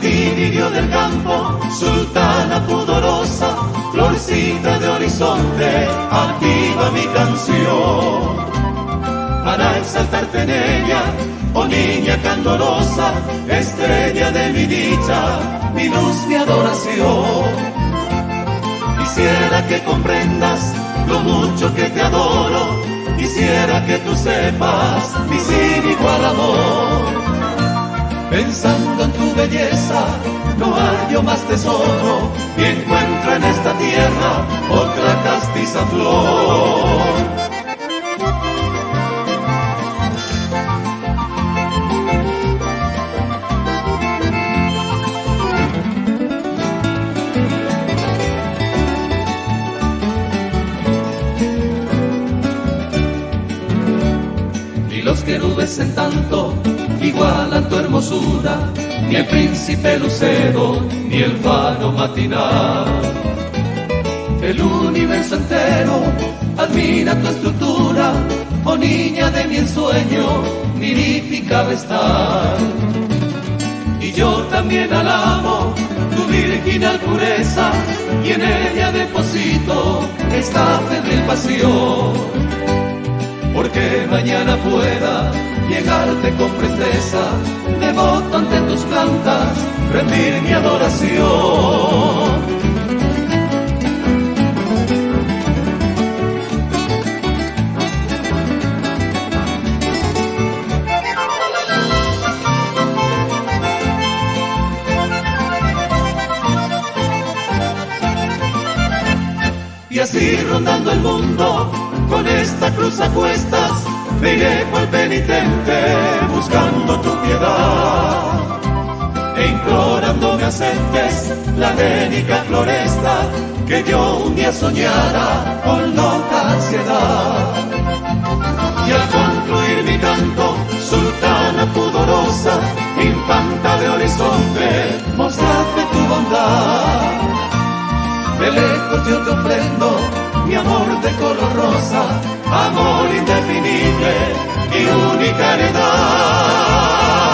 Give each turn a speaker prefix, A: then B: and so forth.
A: ti lirio del campo, sultana pudorosa, florcita de horizonte, aquí va mi canción. Para exaltarte en ella, oh niña candorosa, estrella de mi dicha, mi luz, mi adoración. Quisiera que comprendas lo mucho que te adoro, quisiera que tú sepas mi sin igual amor. Pensando en tu belleza, no hallo más tesoro, y encuentro en esta tierra otra castiza flor. Los querubes en tanto igualan tu hermosura, ni el príncipe lucero, ni el faro matinal. El universo entero admira tu estructura, oh niña de mi ensueño, mirífica vestal. Y yo también alabo tu virginal pureza, y en ella deposito esta febril pasión. Porque mañana pueda llegarte con presteza, devoto ante tus plantas, rendir mi adoración. Y así rondando el mundo, con esta cruz a cuestas, me iré cual penitente, buscando tu piedad, e implorando me aceptes la bénica floresta, que yo un día soñara con loca ansiedad. Y al concluir mi canto, sultana pudorosa, infanta de horizonte, mostrarte tu bondad. De lejos yo te ofrendo mi amor de color rosa, amor indefinible y única heredad.